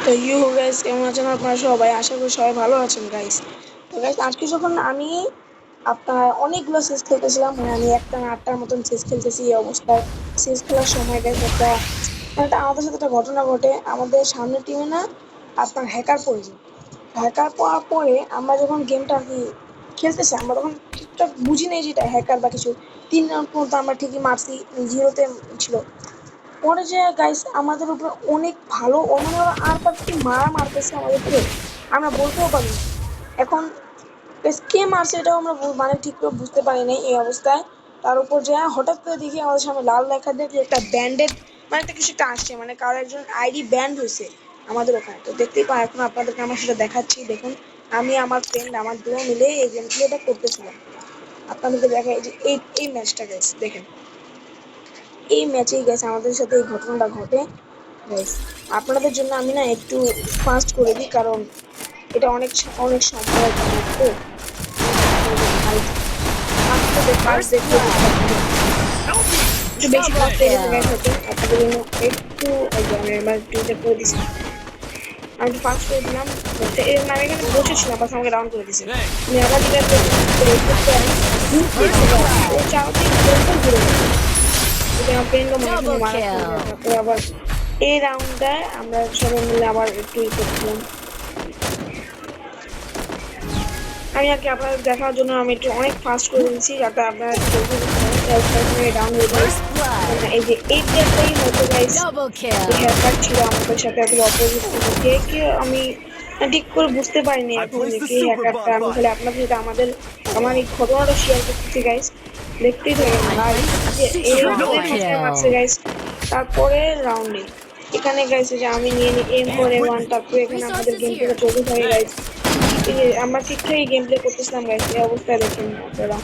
তো you guys, কেমন আছেন আপনারা সবাই? আশা করি সবাই ভালো আছেন গাইস। তো গাইস, আজকে যখন আমি আপনার অনেকগুলো চেস খেলতেছিলাম, মানে আমি একটা না আটটার মতন চেস খেলতেছি। এই অবস্থায় চেস খেলার সময় গাইস একটা আমাদের সাথে একটা ঘটনা ঘটে। আমাদের সামনের টিমে না আপনার হ্যাকার পড়েছে। হ্যাকার পড়ার পরে আমরা যখন গেমটা আর কি খেলতেছি, আমরা তখন ঠিকঠাক বুঝি নেই যে এটা হ্যাকার বা কিছু। 3 রাউন্ড পর্যন্ত আমরা ঠিকই মারছি, জিরোতে ছিল। পরে যে গাইস আমাদের উপরে অনেক ভালো মানে ওরা আর কি মারা মারতেছে আমাদেরকে, আমরা বলতেও পারি না। এখন guys, কে মারছে এটাও আমরা মানে ঠিক করে বুঝতে পারি নাই এই অবস্থায়। তার উপর যে হঠাৎ করে দেখি আমাদের সামনে লাল লেখা দেখি একটা ব্যান্ডেড, মানে একটা কিছু একটা আসছে, মানে কারো একজন আইডি ব্যান্ড হয়েছে আমাদের ওখানে। তো দেখতেই পাই, এখন আপনাদেরকে আমরা সেটা দেখাচ্ছি। দেখুন, আমি আমার ফ্রেন্ড আমার দুটো মিলে এই গেম প্লেটা করতেছিলাম। আপনাদেরকে দেখাই যে এই ম্যাচটা গাইস দেখেন। এই ম্যাচেই গাইস আমাদের সাথে এই ঘটনাটা ঘটে গাইস। আপনাদের জন্য আমি না একটু ফাস্ট করে দিই, কারণ এটা অনেক অনেক সময় একটা ম্যাচ, তো আপনাদের ভাই আপনাদের ফাস্ট First দেখতে দেখতে blood. আপনাদের একটু বেশি Double ফাস্ট হয়ে গেছে গাইস। kill. হয়তো আপনাদের জন্য একটু আমি আমার টুইটার করে দিছি, আমি একটু ফাস্ট করে দিলাম। আমি এখানে বসেছিলাম, বাস আমাকে ডাউন করে দিছে। Thanks. আমি আবার রিটার্ন করতে পারি, ঘুরতে First চলে আসছে, ও blood. চারদিক এরকম ঘুরে গেছে। যদি আমার ফ্রেন্ডও মাঝখানে Double মারা খেয়ে যায়। kill. তারপরে আবার এই রাউন্ডটায় আমরা সবাই মিলে আবার একটু করছিলাম। আমি আর কি আপনাদের দেখার জন্য আমি একটু অনেক ফাস্ট করে দিচ্ছি, যাতে আপনারা একটু জলদি ডাউন হয়ে যায়। First blood. এই যে এই প্লেয়ারটাই হয়তো গাইস Double যে kill. হ্যাকার ছিল আমাদের সাথে, একটু অপোজিট ছিল। কে কে আমি ঠিক করে বুঝতে পারিনি I এখন যে placed the K super হ্যাকারটা। bot আমি button. তাহলে আপনাদের সাথে আমার এই ঘটনাটা শেয়ার করতেছি গাইস, দেখতেই থাকেন I ভাই। placed a যে triple এইভাবে হ্যাকার মারছে kill. গাইস। তারপরে রাউন্ডে এখানে গাইস যে আমি নিয়ে নিই এম ফোর এ ওয়ান। Equipment. তারপরে এখানে আমাদের Resources গেম প্লেটা here. চলতে থাকে গাইস। Thanks. এই যে আমরা ঠিকঠাকই গেম প্লে করতেছিলাম গাইস, এই অবস্থায় দেখেন আপনারা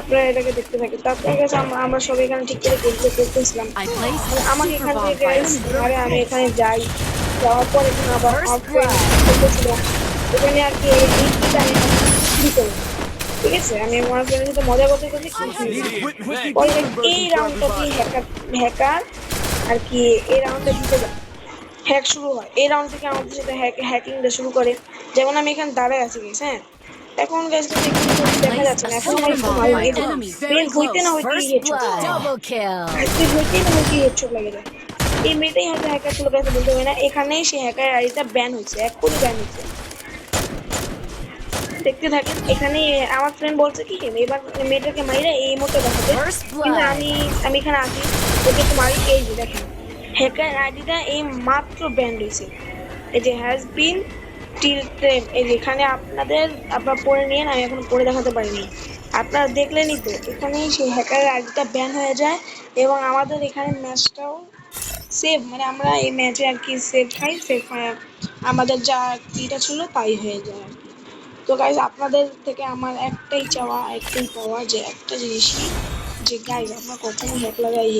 আপনারা এটাকে দেখতে থাকেন। তারপরে গেছে আমরা সবাই এখানে ঠিক করে গেম প্লে করতেছিলাম। I placed মানে a আমাকে super এখান bomb থেকে fight. ধরে আমি এখানে যাই, যাওয়ার পর এখানে আবার First আমার ফ্রেন্ড blood. খেলতেছিল এখানে আর কি। এই কিটা আমি শুরু করি, ঠিক আছে। আমি আমার ফ্রেন্ডের সাথে মজা করতে করতে I কিল have শুরু Need করি। equipment with the পরে supplies. এই version for রাউন্ডটাতেই everybody. হ্যাকার আর কি এই রাউন্ডটা জিতে যায়। হ্যাক শুরু হয় এই রাউন্ড থেকে, আমাদের সাথে হ্যাকিংটা শুরু করে। যেমন আমি এখানে দাঁড়ায় আছি গেছ, হ্যাঁ। এখন গাইস কিন্তু এখানে I দেখা placed যাচ্ছে a না, এখন আমার super একটু bomb ভালো fight. এই যে Enemy মেন very হইতে না close. হইতেই First headshot, blood. Double kill. হইতেই না হইতেই হেডশট লাগে যায়। এই মেয়েটাই হয়তো হ্যাকার ছিল গাইস, বলতে হয় না। এখানেই সে হ্যাকার আইডিটা ব্যান হয়েছে, এক্ষুনি ব্যান হয়েছে। দেখতে থাকেন। এখানে আমার ফ্রেন্ড বলছে কি এবার মেয়েটাকে মাইরে এই মুহূর্তে দেখাতে, First কিন্তু blood. আমি আমি এখানে আসি, ওকে একটু মারি। এই যে দেখেন হ্যাকার আইডিটা এই মাত্র ব্যান্ড হয়েছে, এই যে হ্যাজ বিন টিলটেড। এই যে এখানে আপনারা পড়ে নিন, আমি এখন পড়ে দেখাতে পারিনি। আপনারা দেখলেনই তো, এখানেই সেই হ্যাকারের আইডিটা ব্যান হয়ে যায় এবং আমাদের এখানে ম্যাচটাও সেভ, মানে আমরা এই ম্যাচে আর কি সেভ খাই, সেভ আমাদের যা ইটা ছিল তাই হয়ে যায় আর কি। তো গাইজ, আপনাদের থেকে আমার একটাই চাওয়া একটাই পাওয়া, যে একটা জিনিসই, যে গাইজ আপনারা কখনো হ্যাক লাগাই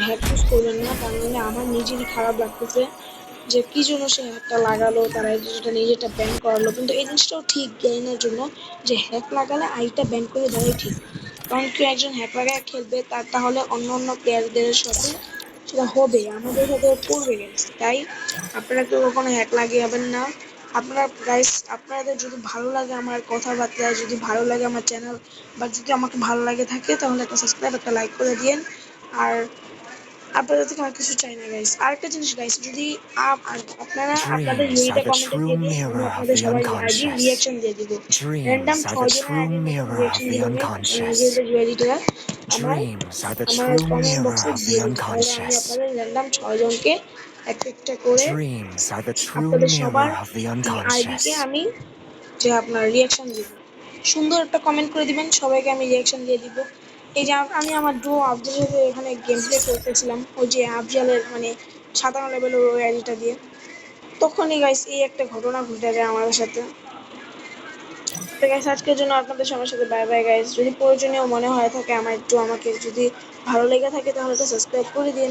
হ্যাক ইউজ করবেন না। কারণ মানে আমার নিজেরই খারাপ লাগতেছে যে কি জন্য সে হ্যাকটা লাগালো, তারা যেটা নিজেটা ব্যান করালো। কিন্তু এই জিনিসটাও ঠিক গেইনের জন্য, যে হ্যাক লাগালে আইটা ব্যান করে দেওয়াই ঠিক। কারণ কেউ একজন হ্যাক লাগায় খেলবে, তাহলে অন্য অন্য প্লেয়ারদের সাথে সেটা হবে, আমাদের সাথে করবে গাইজ। তাই আপনারা কেউ কখনো হ্যাক লাগিয়ে না। আপনারা গাইস, আপনাদের যদি ভালো লাগে আমার কথাবার্তা, যদি ভালো লাগে আমার চ্যানেল, বা যদি আমাকে ভালো লাগে থাকে, তাহলে একটা সাবস্ক্রাইব একটা লাইক করে দিয়েন। আর আপনাদের থেকে আর কিছু চাই না গাইস। আরেকটা জিনিস গাইস, যদি আপনারা আপনাদের Dreams are ইউআইডিটা the কমেন্টে true দিয়ে দিন, আমি mirror of আপনাদের the সবার আইডির unconscious. রিয়াকশন দিয়ে দিব। র্যান্ডম Dreams are the 6 জনের true আইডির mirror রিয়াকশন of the দিবেন গাইস। unconscious. নিজেদের ইউআইডিটা আমার Dreams are the আমার true কমেন্ট mirror বক্সে of the দিয়ে দিন, তাহলে আমি unconscious. আপনাদের র্যান্ডম 6 জনকে একটা একটা করে Dreams are the true আপনাদের সবার mirror of the আইডিকে unconscious. আমি যে আপনার রিয়াকশন দিব, সুন্দর একটা কমেন্ট করে দিবেন, সবাইকে আমি রিয়াকশন দিয়ে দিব। এই যে আমি আমার ডুও আফজালের সাথে এখানে গেম প্লে করতেছিলাম, ওই যে আফজালের মানে 57 লেভেলের ওই আইডিটা দিয়ে, তখনই গাইস এই একটা ঘটনা ঘটে যায় আমাদের সাথে। তো গাইস, আজকের জন্য আপনাদের সবার সাথে বাই বাই গাইস। যদি প্রয়োজনীয় মনে হয় থাকে আমাকে যদি ভালো লেগে থাকে, তাহলে তো সাবস্ক্রাইব করে দিন।